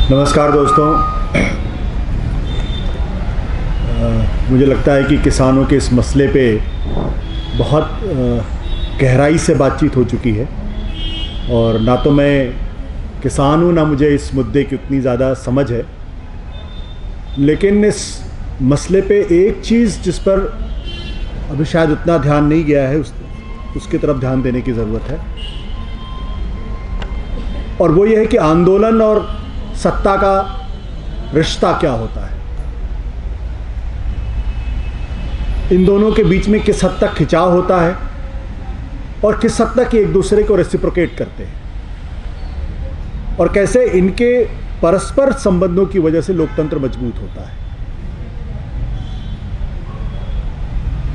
नमस्कार दोस्तों। मुझे लगता है कि किसानों के इस मसले पे बहुत गहराई से बातचीत हो चुकी है और ना तो मैं किसान हूँ ना मुझे इस मुद्दे की उतनी ज़्यादा समझ है, लेकिन इस मसले पे एक चीज़ जिस पर अभी शायद उतना ध्यान नहीं गया है उसकी तरफ ध्यान देने की ज़रूरत है, और वो ये है कि आंदोलन और सत्ता का रिश्ता क्या होता है। इन दोनों के बीच में किस हद तक खिंचाव होता है और किस हद तक एक दूसरे को रेसिप्रोकेट करते हैं, और कैसे इनके परस्पर संबंधों की वजह से लोकतंत्र मजबूत होता है।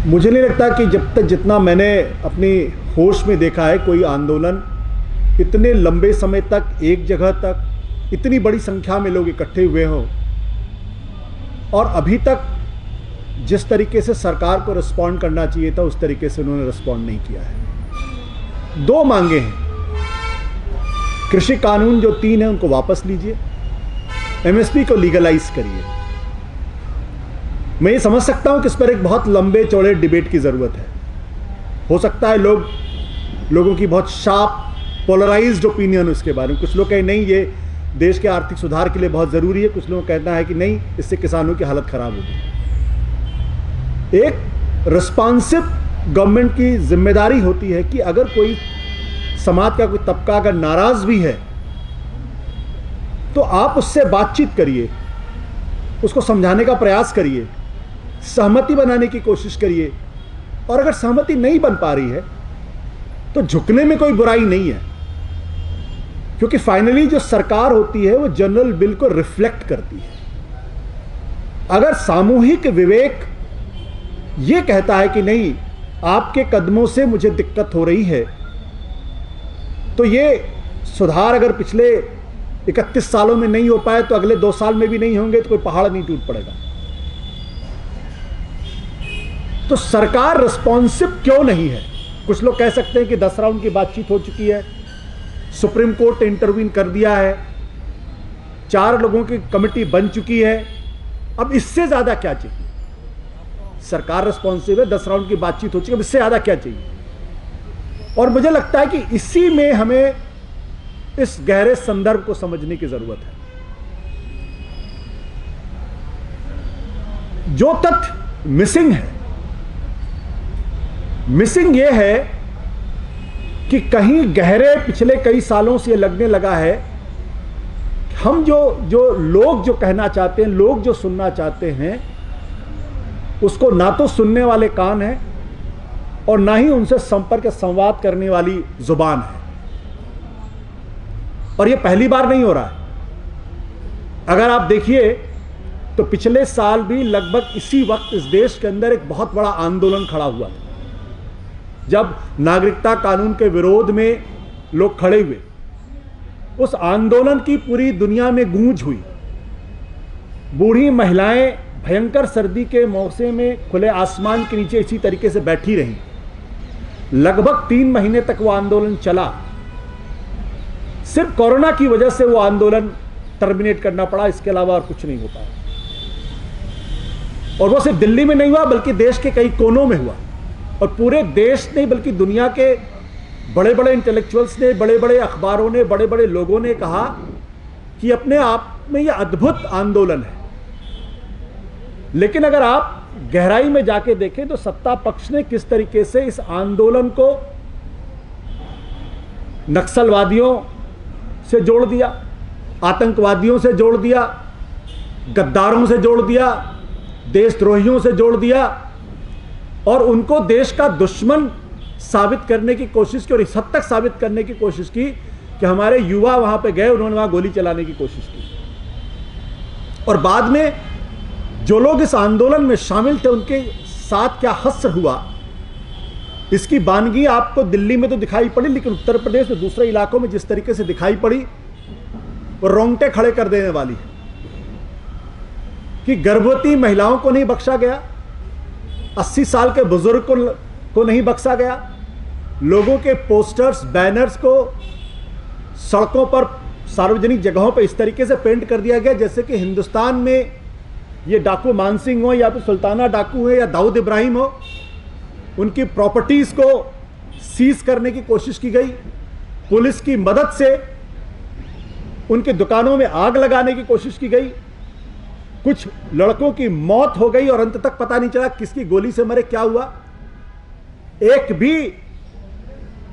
मुझे नहीं लगता कि जब तक जितना मैंने अपनी होश में देखा है, कोई आंदोलन इतने लंबे समय तक एक जगह तक इतनी बड़ी संख्या में लोग इकट्ठे हुए हों और अभी तक जिस तरीके से सरकार को रिस्पॉन्ड करना चाहिए था उस तरीके से उन्होंने रिस्पॉन्ड नहीं किया है। दो मांगे हैं, कृषि कानून जो 3 हैं उनको वापस लीजिए, एमएसपी को लीगलाइज करिए। मैं ये समझ सकता हूं कि इस पर एक बहुत लंबे चौड़े डिबेट की ज़रूरत है। हो सकता है लोगों की बहुत शार्प पोलराइज्ड ओपिनियन हो इसके बारे में। कुछ लोग कहें नहीं ये देश के आर्थिक सुधार के लिए बहुत ज़रूरी है, कुछ लोगों का कहना है कि नहीं इससे किसानों की हालत ख़राब होगी। एक रिस्पॉन्सिव गवर्नमेंट की जिम्मेदारी होती है कि अगर कोई समाज का कोई तबका अगर नाराज़ भी है तो आप उससे बातचीत करिए, उसको समझाने का प्रयास करिए, सहमति बनाने की कोशिश करिए, और अगर सहमति नहीं बन पा रही है तो झुकने में कोई बुराई नहीं है, क्योंकि फाइनली जो सरकार होती है वो जनरल बिल को रिफ्लेक्ट करती है। अगर सामूहिक विवेक ये कहता है कि नहीं आपके कदमों से मुझे दिक्कत हो रही है, तो ये सुधार अगर पिछले 31 सालों में नहीं हो पाए तो अगले 2 साल में भी नहीं होंगे, तो कोई पहाड़ नहीं टूट पड़ेगा। तो सरकार रिस्पॉन्सिव क्यों नहीं है? कुछ लोग कह सकते हैं कि 10 राउंड की बातचीत हो चुकी है, सुप्रीम कोर्ट ने इंटरवीन कर दिया है, 4 लोगों की कमेटी बन चुकी है, अब इससे ज़्यादा क्या चाहिए? सरकार रिस्पॉन्सिव है, 10 राउंड की बातचीत हो चुकी है, अब इससे ज़्यादा क्या चाहिए? और मुझे लगता है कि इसी में हमें इस गहरे संदर्भ को समझने की ज़रूरत है। जो तथ्य मिसिंग है, मिसिंग यह है कि कहीं गहरे पिछले कई सालों से लगने लगा है हम जो लोग जो कहना चाहते हैं, लोग जो सुनना चाहते हैं, उसको ना तो सुनने वाले कान हैं और ना ही उनसे संपर्क संवाद करने वाली जुबान है। और यह पहली बार नहीं हो रहा है। अगर आप देखिए तो पिछले साल भी लगभग इसी वक्त इस देश के अंदर एक बहुत बड़ा आंदोलन खड़ा हुआ था, जब नागरिकता कानून के विरोध में लोग खड़े हुए। उस आंदोलन की पूरी दुनिया में गूंज हुई। बूढ़ी महिलाएं भयंकर सर्दी के मौसम में खुले आसमान के नीचे इसी तरीके से बैठी रहीं। लगभग 3 महीने तक वो आंदोलन चला। सिर्फ कोरोना की वजह से वो आंदोलन टर्मिनेट करना पड़ा, इसके अलावा और कुछ नहीं हो पाया। और वो सिर्फ दिल्ली में नहीं हुआ बल्कि देश के कई कोनों में हुआ, और पूरे देश ने बल्कि दुनिया के बड़े बड़े इंटेलेक्चुअल्स ने, बड़े बड़े अखबारों ने, बड़े बड़े लोगों ने कहा कि अपने आप में यह अद्भुत आंदोलन है। लेकिन अगर आप गहराई में जाके देखें तो सत्ता पक्ष ने किस तरीके से इस आंदोलन को नक्सलवादियों से जोड़ दिया, आतंकवादियों से जोड़ दिया, गद्दारों से जोड़ दिया, देशद्रोहियों से जोड़ दिया, और उनको देश का दुश्मन साबित करने की कोशिश की, और इस हद तक साबित करने की कोशिश की कि हमारे युवा वहां पे गए, उन्होंने वहां गोली चलाने की कोशिश की। और बाद में जो लोग इस आंदोलन में शामिल थे उनके साथ क्या हश्र हुआ, इसकी बानगी आपको दिल्ली में तो दिखाई पड़ी, लेकिन उत्तर प्रदेश में दूसरे इलाकों में जिस तरीके से दिखाई पड़ी वो रोंगटे खड़े कर देने वाली है। कि गर्भवती महिलाओं को नहीं बख्शा गया, 80 साल के बुजुर्ग को नहीं बख्शा गया, लोगों के पोस्टर्स, बैनर्स को सड़कों पर सार्वजनिक जगहों पर इस तरीके से पेंट कर दिया गया जैसे कि हिंदुस्तान में ये डाकू मानसिंह हो या तो सुल्ताना डाकू है या दाऊद इब्राहिम हो। उनकी प्रॉपर्टीज को सीज करने की कोशिश की गई, पुलिस की मदद से उनकी दुकानों में आग लगाने की कोशिश की गई, कुछ लड़कों की मौत हो गई और अंत तक पता नहीं चला किसकी गोली से मरे, क्या हुआ। एक भी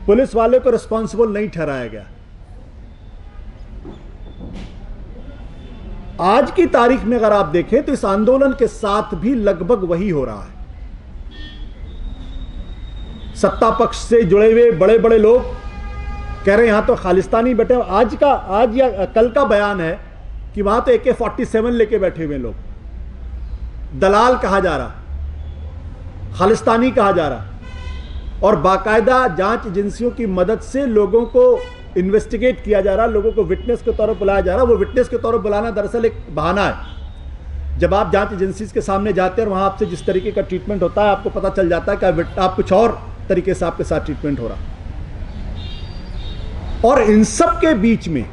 पुलिस वाले को रिस्पॉन्सिबल नहीं ठहराया गया। आज की तारीख में अगर आप देखें तो इस आंदोलन के साथ भी लगभग वही हो रहा है। सत्ता पक्ष से जुड़े हुए बड़े बड़े लोग कह रहे हैं यहां तो खालिस्तानी बैठे। आज या कल का बयान है कि वहां तो AK-47 लेके बैठे हुए लोग, दलाल कहा जा रहा, खालिस्तानी कहा जा रहा, और बाकायदा जांच एजेंसियों की मदद से लोगों को इन्वेस्टिगेट किया जा रहा, लोगों को विटनेस के तौर पर बुलाया जा रहा। वो विटनेस के तौर पर बुलाना दरअसल एक बहाना है। जब आप जांच एजेंसीज के सामने जाते हैं और वहां आपसे जिस तरीके का ट्रीटमेंट होता है, आपको पता चल जाता है कि आप कुछ और तरीके से आपके साथ ट्रीटमेंट हो रहा। और इन सब के बीच में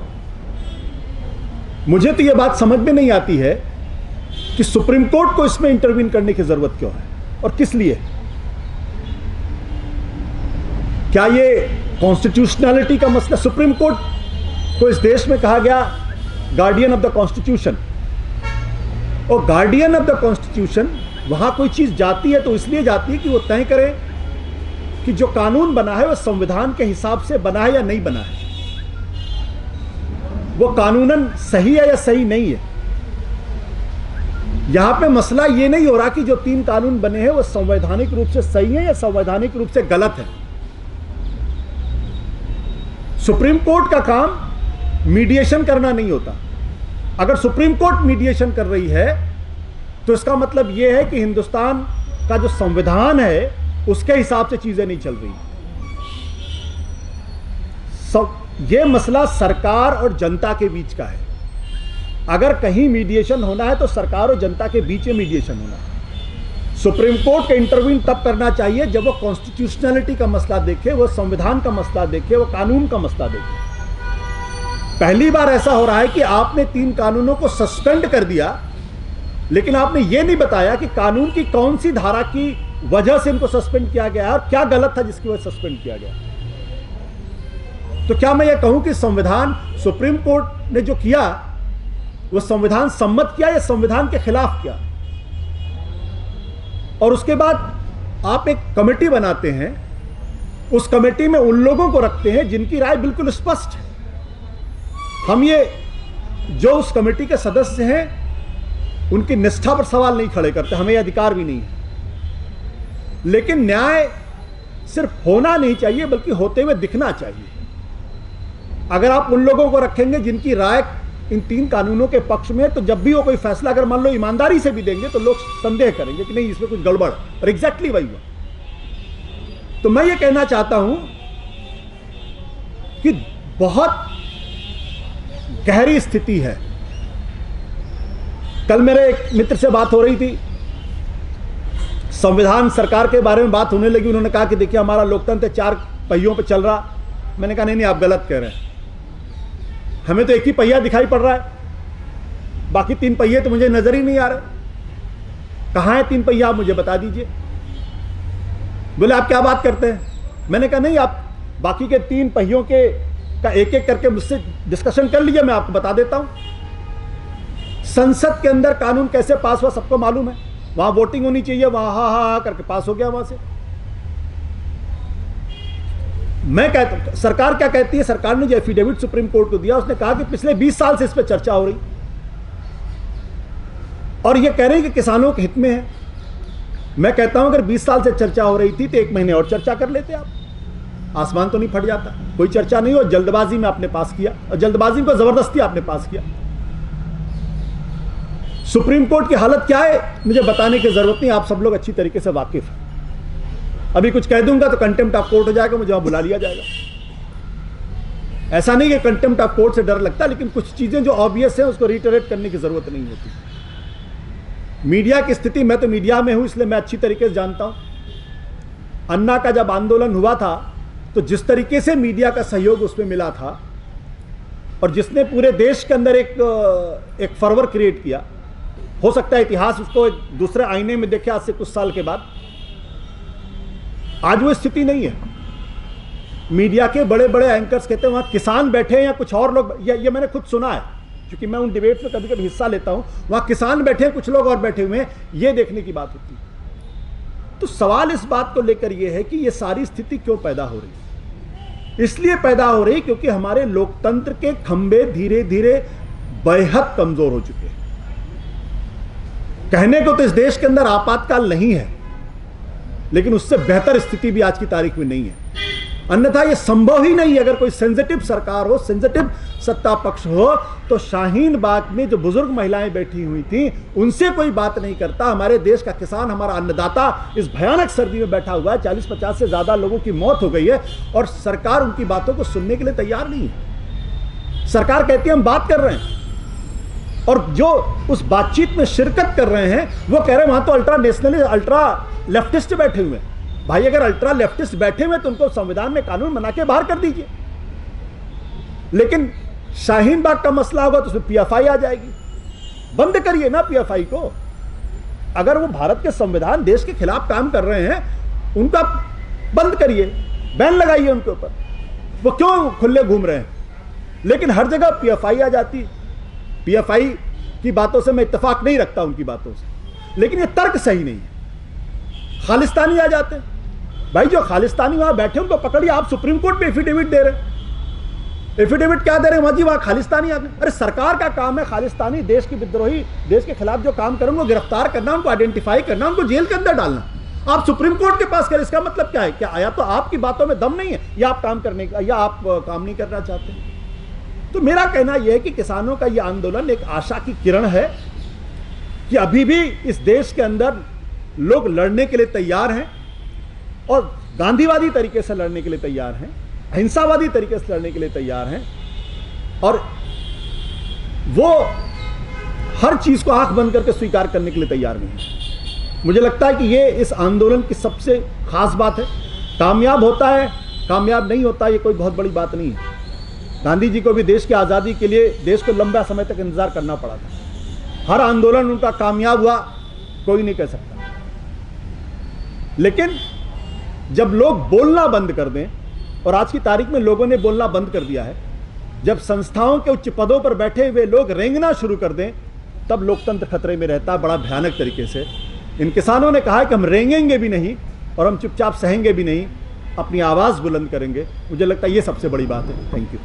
मुझे तो यह बात समझ में नहीं आती है कि सुप्रीम कोर्ट को इसमें इंटरवीन करने की जरूरत क्यों है और किस लिए। क्या ये कॉन्स्टिट्यूशनैलिटी का मसला? सुप्रीम कोर्ट को इस देश में कहा गया गार्डियन ऑफ द कॉन्स्टिट्यूशन, और गार्डियन ऑफ द कॉन्स्टिट्यूशन वहां कोई चीज जाती है तो इसलिए जाती है कि वो तय करे कि जो कानून बना है वो संविधान के हिसाब से बना है या नहीं बना है, वो कानूनन सही है या सही नहीं है। यहां पे मसला ये नहीं हो रहा कि जो 3 कानून बने हैं वो संवैधानिक रूप से सही है या संवैधानिक रूप से गलत है। सुप्रीम कोर्ट का काम मीडिएशन करना नहीं होता। अगर सुप्रीम कोर्ट मीडिएशन कर रही है तो इसका मतलब यह है कि हिंदुस्तान का जो संविधान है उसके हिसाब से चीजें नहीं चल रही। यह मसला सरकार और जनता के बीच का है। अगर कहीं मीडिएशन होना है तो सरकार और जनता के बीच में मीडिएशन होना है। सुप्रीम कोर्ट का इंटरवीन तब करना चाहिए जब वो कॉन्स्टिट्यूशनैलिटी का मसला देखे, वो संविधान का मसला देखे, वो कानून का मसला देखे। पहली बार ऐसा हो रहा है कि आपने 3 कानूनों को सस्पेंड कर दिया, लेकिन आपने ये नहीं बताया कि कानून की कौन सी धारा की वजह से इनको सस्पेंड किया गया और क्या गलत था जिसकी वजह से सस्पेंड किया गया। तो क्या मैं ये कहूं कि संविधान, सुप्रीम कोर्ट ने जो किया वो संविधान सम्मत किया या संविधान के खिलाफ किया? और उसके बाद आप एक कमेटी बनाते हैं, उस कमेटी में उन लोगों को रखते हैं जिनकी राय बिल्कुल स्पष्ट है। हम ये जो उस कमेटी के सदस्य हैं उनकी निष्ठा पर सवाल नहीं खड़े करते, हमें यह अधिकार भी नहीं है। लेकिन न्याय सिर्फ होना नहीं चाहिए बल्कि होते हुए दिखना चाहिए। अगर आप उन लोगों को रखेंगे जिनकी राय इन 3 कानूनों के पक्ष में, तो जब भी वो कोई फैसला अगर मान लो ईमानदारी से भी देंगे तो लोग संदेह करेंगे कि नहीं इसमें कुछ गड़बड़, और एग्जैक्टली वही हुआ। तो मैं ये कहना चाहता हूं कि बहुत गहरी स्थिति है। कल मेरे एक मित्र से बात हो रही थी, संविधान सरकार के बारे में बात होने लगी। उन्होंने कहा कि देखिए हमारा लोकतंत्र 4 पहियों पर चल रहा। मैंने कहा नहीं आप गलत कह रहे हैं, हमें तो एक ही पहिया दिखाई पड़ रहा है, बाकी 3 पहिए तो मुझे नजर ही नहीं आ रहे। कहां है 3 पहिया, आप मुझे बता दीजिए। बोले आप क्या बात करते हैं? मैंने कहा नहीं, आप बाकी के 3 पहियों के का एक एक करके मुझसे डिस्कशन कर लीजिए, मैं आपको बता देता हूं। संसद के अंदर कानून कैसे पास हुआ सबको मालूम है। वहां वोटिंग होनी चाहिए, वहां हा हा हा करके पास हो गया वहां से। मैं कहता, सरकार क्या कहती है? सरकार ने जो एफिडेविट सुप्रीम कोर्ट को दिया, उसने कहा कि पिछले 20 साल से इस पर चर्चा हो रही और ये कह रहे हैं कि किसानों के हित में है। मैं कहता हूं अगर 20 साल से चर्चा हो रही थी तो 1 महीने और चर्चा कर लेते आप, आसमान तो नहीं फट जाता। कोई चर्चा नहीं हो, जल्दबाजी में आपने पास किया, और जल्दबाजी को जबरदस्ती आपने पास किया। सुप्रीम कोर्ट की हालत क्या है मुझे बताने की जरूरत नहीं, आप सब लोग अच्छी तरीके से वाकिफ हैं। अभी कुछ कह दूंगा तो कंटेम्प्ट ऑफ कोर्ट हो जाएगा, मुझे वहां बुला लिया जाएगा। ऐसा नहीं कि कंटेम्प्ट ऑफ कोर्ट से डर लगता, लेकिन कुछ चीजें जो ऑब्वियस है उसको रिटरेट करने की जरूरत नहीं होती। मीडिया की स्थिति, मैं तो मीडिया में हूं इसलिए मैं अच्छी तरीके से जानता हूं। अन्ना का जब आंदोलन हुआ था तो जिस तरीके से मीडिया का सहयोग उसमें मिला था, और जिसने पूरे देश के अंदर एक फर्वर क्रिएट किया, हो सकता है इतिहास उसको एक दूसरे आईने में देखे आज से कुछ साल के बाद, आज वो स्थिति नहीं है। मीडिया के बड़े बड़े एंकर्स कहते हैं वहां किसान बैठे हैं या कुछ और लोग, ये मैंने खुद सुना है क्योंकि मैं उन डिबेट्स में कभी कभी हिस्सा लेता हूं, वहां किसान बैठे हैं, कुछ लोग और बैठे हुए हैं, ये देखने की बात होती है। तो सवाल इस बात को लेकर यह है कि यह सारी स्थिति क्यों पैदा हो रही है? इसलिए पैदा हो रही क्योंकि हमारे लोकतंत्र के खंभे धीरे धीरे बेहद कमजोर हो चुके हैं। कहने को तो इस देश के अंदर आपातकाल नहीं है, लेकिन उससे बेहतर स्थिति भी आज की तारीख में नहीं है। अन्यथा यह संभव ही नहीं है। अगर कोई सेंसिटिव सरकार हो, सेंसिटिव सत्ता पक्ष हो, तो शाहीन बाग में जो बुजुर्ग महिलाएं बैठी हुई थी उनसे कोई बात नहीं करता। हमारे देश का किसान, हमारा अन्नदाता इस भयानक सर्दी में बैठा हुआ है, 40-50 से ज्यादा लोगों की मौत हो गई है और सरकार उनकी बातों को सुनने के लिए तैयार नहीं है। सरकार कहती है हम बात कर रहे हैं, और जो उस बातचीत में शिरकत कर रहे हैं वो कह रहे हैं वहां तो अल्ट्रा नेशनलिस्ट, अल्ट्रा लेफ्टिस्ट बैठे हुए हैं। भाई अगर अल्ट्रा लेफ्टिस्ट बैठे हुए तो उनको संविधान में कानून बना के बाहर कर दीजिए। लेकिन शाहीन बाग का मसला होगा तो उसमें पीएफआई आ जाएगी। बंद करिए ना पीएफआई को। अगर वो भारत के संविधान, देश के खिलाफ काम कर रहे हैं, उनका बंद करिए, बैन लगाइए उनके ऊपर। वो क्यों खुले घूम रहे हैं? लेकिन हर जगह पीएफआई आ जाती है। पीएफआई की बातों से मैं इत्तेफाक नहीं रखता, उनकी बातों से, लेकिन ये तर्क सही नहीं है। खालिस्तानी आ जाते हैं। भाई जो खालिस्तानी वहां बैठे उनको पकड़िए। आप सुप्रीम कोर्ट में एफिडेविट दे रहे हैं। एफिडेविट क्या दे रहे हैं? वहां जी वहां खालिस्तानी आ गए। अरे सरकार का काम है खालिस्तानी, देश की विद्रोही, देश के खिलाफ जो काम करें उनको गिरफ्तार करना, उनको आइडेंटिफाई करना, उनको जेल के अंदर डालना। आप सुप्रीम कोर्ट के पास करें, इसका मतलब क्या है? क्या आया तो आपकी बातों में दम नहीं है, या आप काम करने का, या आप काम नहीं करना चाहते? तो मेरा कहना यह है कि किसानों का यह आंदोलन एक आशा की किरण है कि अभी भी इस देश के अंदर लोग लड़ने के लिए तैयार हैं, और गांधीवादी तरीके से लड़ने के लिए तैयार हैं, अहिंसावादी तरीके से लड़ने के लिए तैयार हैं, और वो हर चीज को आंख बंद करके स्वीकार करने के लिए तैयार नहीं है। मुझे लगता है कि ये इस आंदोलन की सबसे खास बात है। कामयाब होता है, कामयाब नहीं होता, ये कोई बहुत बड़ी बात नहीं है। गांधी जी को भी देश की आज़ादी के लिए देश को लंबा समय तक इंतजार करना पड़ा था। हर आंदोलन उनका कामयाब हुआ कोई नहीं कह सकता। लेकिन जब लोग बोलना बंद कर दें, और आज की तारीख में लोगों ने बोलना बंद कर दिया है, जब संस्थाओं के उच्च पदों पर बैठे हुए लोग रेंगना शुरू कर दें, तब लोकतंत्र खतरे में रहता है बड़ा भयानक तरीके से। इन किसानों ने कहा है कि हम रेंगेंगे भी नहीं और हम चुपचाप सहेंगे भी नहीं, अपनी आवाज़ बुलंद करेंगे। मुझे लगता है ये सबसे बड़ी बात है। Thank you.